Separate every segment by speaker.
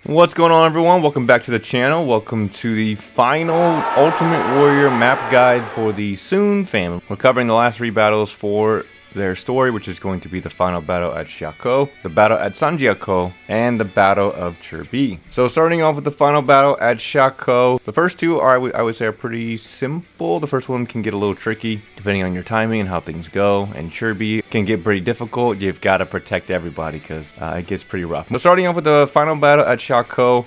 Speaker 1: What's going on, everyone? Welcome back to the channel. Welcome to the final Ultimate Warrior map guide for the Sun family. We're covering the last 3 battles for their story, which is going to be the final battle at Xiakou, the battle at Sanjiangkou, and the battle of Chibi. So starting off with the final battle at Xiakou, the first two are, I would say, are pretty simple. The first one can get a little tricky depending on your timing and how things go, and Chibi can get pretty difficult. You've got to protect everybody because it gets pretty rough. But starting off with the final battle at Xiakou,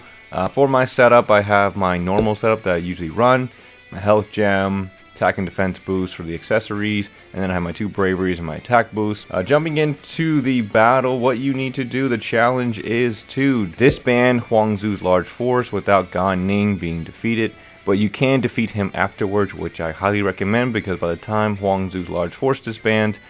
Speaker 1: for my setup, I have my normal setup that I usually run, my health gem, attack and defense boost for the accessories, and then I have my 2 braveries and my attack boost. Jumping into the battle, what you need to do, the challenge is to disband Huangzu's large force without Gan Ning being defeated, but you can defeat him afterwards, which I highly recommend because by the time Huangzu's large force disbands,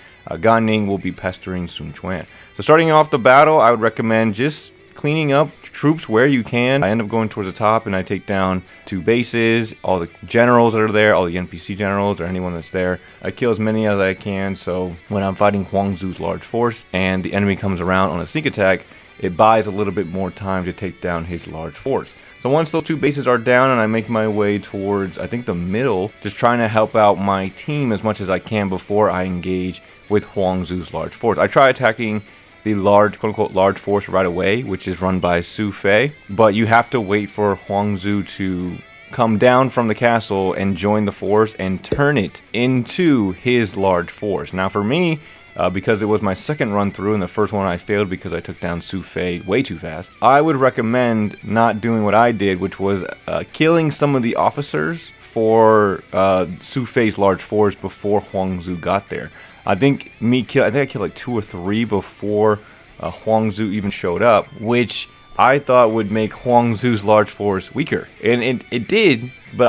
Speaker 1: Gan Ning will be pestering Sun Quan. So starting off the battle, I would recommend just cleaning up troops where you can. I end up going towards the top and I take down 2 bases, all the generals that are there, all the NPC generals or anyone that's there. I kill as many as I can, so when I'm fighting Huangzu's large force and the enemy comes around on a sneak attack, it buys a little bit more time to take down his large force. So once those 2 bases are down and I make my way towards, I think, the middle, just trying to help out my team as much as I can before I engage with Huangzu's large force. I try attacking the large, quote-unquote, large force right away, which is run by Su Fei, but you have to wait for Huangzu to come down from the castle and join the force and turn it into his large force. Now for me, because it was my second run through and the first one I failed because I took down Su Fei way too fast, I would recommend not doing what I did, which was killing some of the officers for Su Fei's large force before Huangzu got there. I think I killed like 2 or 3 before Huangzu even showed up, which I thought would make Huangzu's large force weaker, and it did. But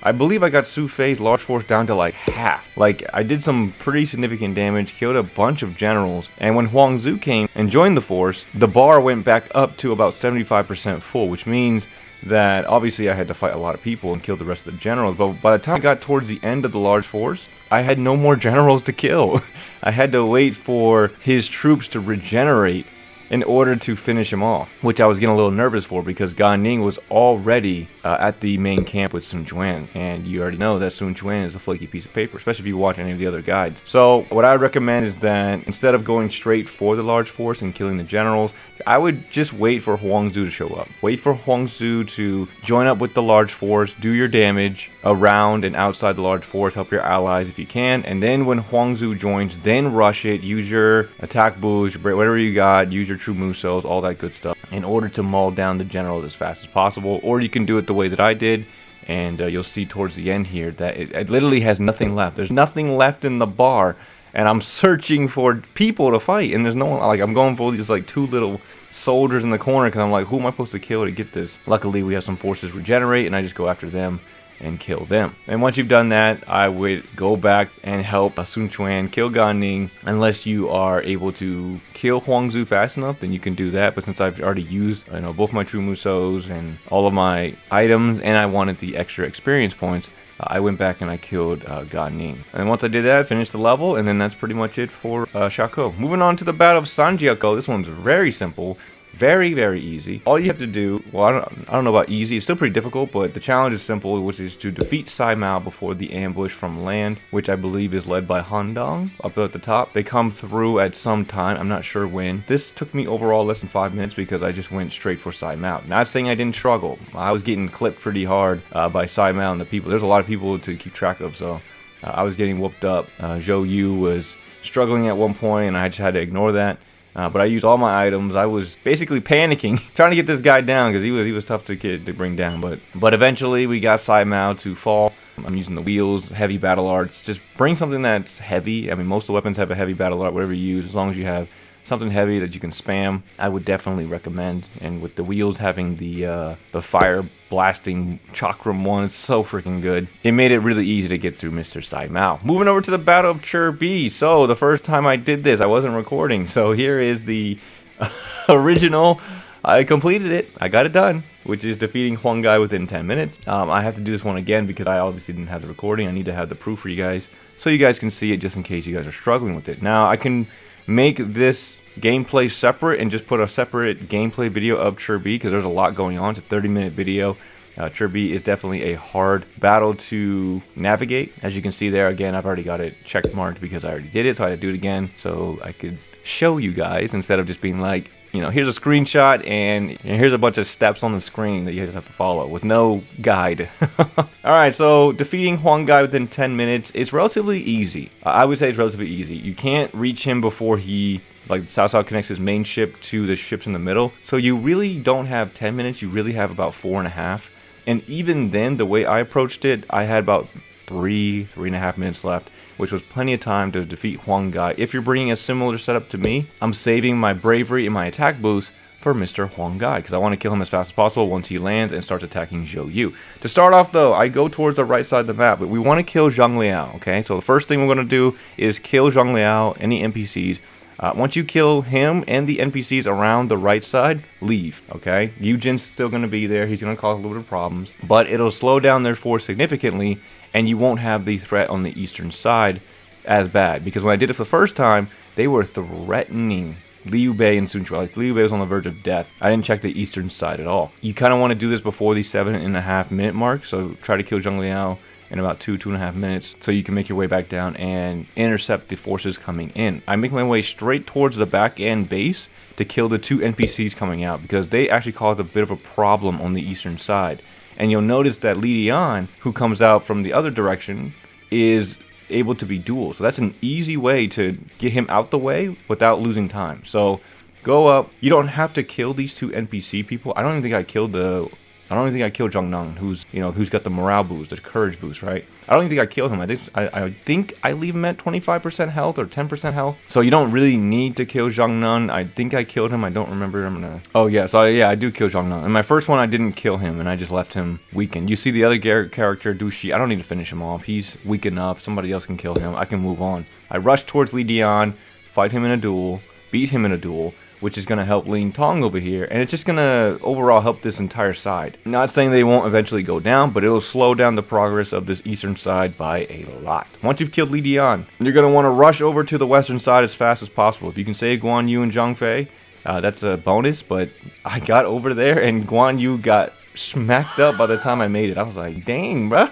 Speaker 1: I believe I got Su Fei's large force down to like half. Like, I did some pretty significant damage, killed a bunch of generals, and when Huangzu came and joined the force, the bar went back up to about 75% full, which means that obviously I had to fight a lot of people and kill the rest of the generals, but by the time I got towards the end of the large force, I had no more generals to kill. I had to wait for his troops to regenerate in order to finish him off, which I was getting a little nervous for because Gan Ning was already at the main camp with Sun Quan, and you already know that Sun Quan is a flaky piece of paper, especially if you watch any of the other guides. So what I would recommend is that instead of going straight for the large force and killing the generals, I would just wait for Huangzu to show up. Wait for Huangzu to join up with the large force, do your damage around and outside the large force, help your allies if you can, and then when Huangzu joins, then rush it, use your attack boost, whatever you got, use your true move cells, all that good stuff, in order to maul down the generals as fast as possible. Or you can do it the way that I did, and you'll see towards the end here that it literally has nothing left. There's nothing left in the bar, and I'm searching for people to fight, and there's no one. Like, I'm going for these like 2 little soldiers in the corner because I'm like, who am I supposed to kill to get this? Luckily, we have some forces regenerate, and I just go after them and kill them. And once you've done that, I would go back and help Sun Quan kill Gan Ning. Unless you are able to kill Huangzu fast enough, then you can do that. But since I've already used, both my true musos and all of my items, and I wanted the extra experience points, I went back and I killed Gan Ning. And once I did that, I finished the level, and then that's pretty much it for Xiakou. Moving on to the battle of Sanjiangkou. This one's very simple. Very, very easy. All you have to do, well, I don't know about easy, it's still pretty difficult, but the challenge is simple, which is to defeat Sai Mao before the ambush from land, which I believe is led by Han Dong up at the top. They come through at some time, I'm not sure when. This took me overall less than 5 minutes because I just went straight for Sai Mao. Not saying I didn't struggle. I was getting clipped pretty hard by Sai Mao and the people. There's a lot of people to keep track of, so I was getting whooped up. Zhou Yu was struggling at one point, and I just had to ignore that. But I used all my items. I was basically panicking, trying to get this guy down because he was tough to bring down. But eventually we got Sai Mao to fall. I'm using the wheels, heavy battle arts. Just bring something that's heavy. I mean, most of the weapons have a heavy battle art, whatever you use, as long as you have something heavy that you can spam, I would definitely recommend. And with the wheels having the fire blasting chakram one, it's so freaking good. It made it really easy to get through Mr. Sai Mao. Moving over to the Battle of Chibi. So the first time I did this, I wasn't recording. So here is the original. I completed it. I got it done, which is defeating Huang Gai within 10 minutes. I have to do this one again because I obviously didn't have the recording. I need to have the proof for you guys so you guys can see it just in case you guys are struggling with it. Now, I can make this gameplay separate and just put a separate gameplay video of Chibi because there's a lot going on. It's a 30-minute video. Chibi is definitely a hard battle to navigate. As you can see there, again, I've already got it check marked because I already did it, so I had to do it again so I could show you guys instead of just being like, you know, here's a screenshot and here's a bunch of steps on the screen that you just have to follow with no guide. Alright, so defeating Huang Gai within 10 minutes is relatively easy. I would say it's relatively easy. You can't reach him before he, like, Cao Cao connects his main ship to the ships in the middle. So you really don't have 10 minutes, you really have about 4.5. And even then, the way I approached it, I had about 3.5 minutes left, which was plenty of time to defeat Huang Gai. If you're bringing a similar setup to me, I'm saving my bravery and my attack boost for Mr. Huang Gai, because I want to kill him as fast as possible once he lands and starts attacking Zhou Yu. To start off though, I go towards the right side of the map, but we want to kill Zhang Liao, okay? So the first thing we're going to do is kill Zhang Liao, any NPCs. Once you kill him and the NPCs around the right side, leave, okay? Yujin's still going to be there. He's going to cause a little bit of problems, but it'll slow down their force significantly, and you won't have the threat on the eastern side as bad. Because when I did it for the first time, they were threatening Liu Bei and Sun Quan. Like, Liu Bei was on the verge of death. I didn't check the eastern side at all. You kind of want to do this before the 7.5 minute mark, so try to kill Zhang Liao in about 2.5 minutes, so you can make your way back down and intercept the forces coming in. I make my way straight towards the back end base to kill the 2 NPCs coming out, because they actually cause a bit of a problem on the eastern side. And you'll notice that Li Dian, who comes out from the other direction, is able to be dual. So that's an easy way to get him out the way without losing time. So go up. You don't have to kill these 2 NPC people. I don't even think I killed Zhang Neng, who's got the morale boost, the courage boost, right? I don't even think I killed him. I think I leave him at 25% health or 10% health. So you don't really need to kill Zhang Neng. I think I killed him. I don't remember. Oh yeah, so yeah, I do kill Zhang Neng. In my first one, I didn't kill him, and I just left him weakened. You see the other character, Du Shi. I don't need to finish him off. He's weak enough. Somebody else can kill him. I can move on. I rush towards Li Dian, fight him in a duel, beat him in a duel, which is going to help Ling Tong over here, and it's just going to overall help this entire side. Not saying they won't eventually go down, but it will slow down the progress of this eastern side by a lot. Once you've killed Li Dian, you're going to want to rush over to the western side as fast as possible. If you can save Guan Yu and Zhang Fei, that's a bonus, but I got over there and Guan Yu got smacked up by the time I made it. I was like, dang, bro.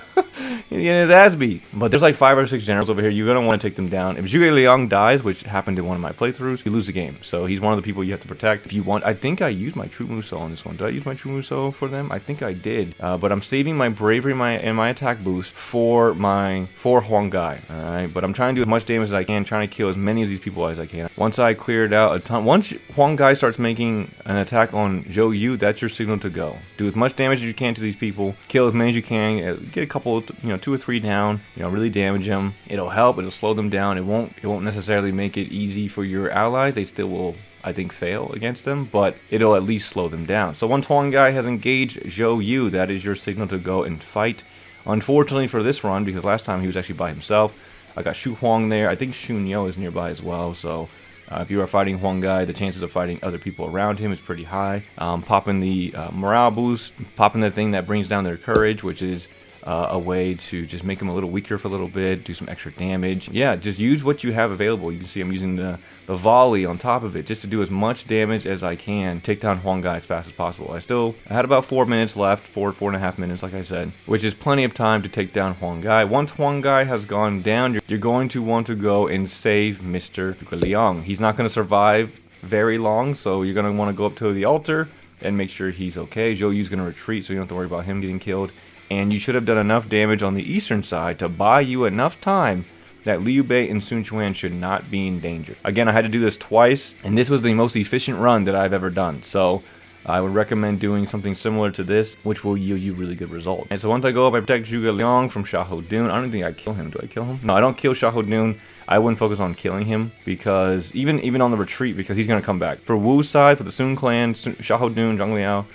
Speaker 1: He's getting his ass beat. But there's like 5 or 6 generals over here. You're going to want to take them down. If Zhuge Liang dies, which happened in one of my playthroughs, you lose the game. So he's one of the people you have to protect. If you want, I think I used my True Muso on this one. Did I use my True Muso for them? I think I did. But I'm saving my bravery and my attack boost for Huang Gai. Alright, but I'm trying to do as much damage as I can, trying to kill as many of these people as I can. Once I cleared out a ton, once Huang Gai starts making an attack on Zhou Yu, that's your signal to go. Do as much damage as you can to these people, kill as many as you can, get a couple, 2 or 3 down, really damage them. It'll help, it'll slow them down. It won't necessarily make it easy for your allies. They still will, I think, fail against them, but it'll at least slow them down. So once Huang Gai has engaged Zhou Yu, that is your signal to go and fight. Unfortunately for this run, because last time he was actually by himself, I got Shu Huang there. I think Xun Yo is nearby as well, so if you are fighting Huang Gai, the chances of fighting other people around him is pretty high. Popping the morale boost, popping the thing that brings down their courage, which is a way to just make them a little weaker for a little bit, do some extra damage. Yeah, just use what you have available. You can see I'm using the volley on top of it just to do as much damage as I can, take down Huang Gai as fast as possible. I had about 4 minutes left, 4.5 minutes, like I said, which is plenty of time to take down Huang Gai. Once Huang Gai has gone down, you're going to want to go and save Mr. Liang. He's not going to survive very long, so you're going to want to go up to the altar and make sure he's okay. Zhou Yu's going to retreat, so you don't have to worry about him getting killed. And you should have done enough damage on the eastern side to buy you enough time that Liu Bei and Sun Quan should not be in danger. Again, I had to do this twice, and this was the most efficient run that I've ever done. So I would recommend doing something similar to this, which will yield you really good results. And so once I go up, I protect Zhuge Liang from Xiakou Dun. I don't think I kill him. Do I kill him? No, I don't kill Xiakou Dun. I wouldn't focus on killing him, because even on the retreat, because he's going to come back. For Wu's side, for the Sun clan, Xiakou Dun, Zhang Liao,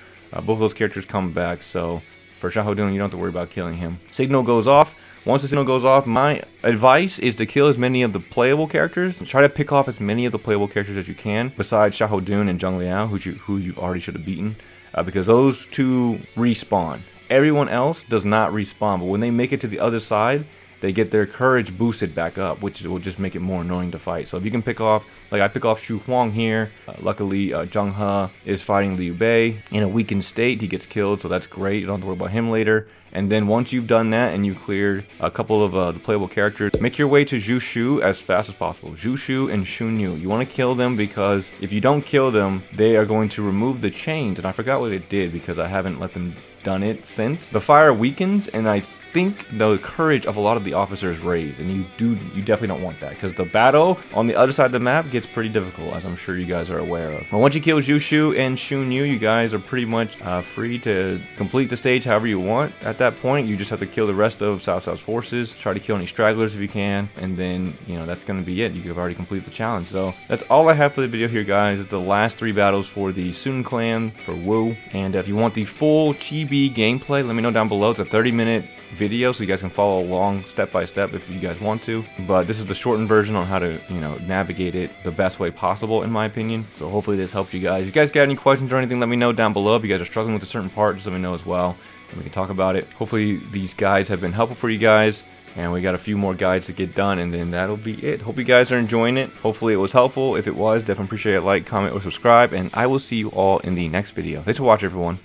Speaker 1: both those characters come back, so for Xiakou Dun, you don't have to worry about killing him. Signal goes off. Once the signal goes off, my advice is to kill as many of the playable characters. Try to pick off as many of the playable characters as you can, besides Xiakou Dun and Zhang Liao, who you already should have beaten, because those 2 respawn. Everyone else does not respawn, but when they make it to the other side they get their courage boosted back up, which will just make it more annoying to fight. So if you can pick off, like I pick off Xu Huang here, luckily Zheng He is fighting Liu Bei in a weakened state. He gets killed, so that's great. You don't have to worry about him later. And then once you've done that and you've cleared a couple of the playable characters, make your way to Zhu Shu as fast as possible. Zhu Shu and Xun Yu. You want to kill them because if you don't kill them, they are going to remove the chains. And I forgot what it did because I haven't let them done it since. The fire weakens, and I think the courage of a lot of the officers raised, and you definitely don't want that because the battle on the other side of the map gets pretty difficult, as I'm sure you guys are aware of. But once you kill Zhu Shu and Xun Yu, you guys are pretty much free to complete the stage however you want. At that point, you just have to kill the rest of Cao Cao's forces, try to kill any stragglers if you can, and then, you know, that's going to be it. You've already completed the challenge. So that's all I have for the video here, guys. It's the last 3 battles for the Sun clan for Wu. And if you want the full Chibi gameplay, let me know down below. It's a 30-minute video, so you guys can follow along step by step if you guys want to. But this is the shortened version on how to, you know, navigate it the best way possible, in my opinion. So hopefully this helped you guys. If you guys got any questions or anything, let me know down below. If you guys are struggling with a certain part, just let me know as well, and we can talk about it. Hopefully these guides have been helpful for you guys, and we got a few more guides to get done, and then that'll be it. Hope you guys are enjoying it. Hopefully it was helpful. If it was, definitely appreciate a like, comment, or subscribe, and I will see you all in the next video. Thanks for watching, everyone.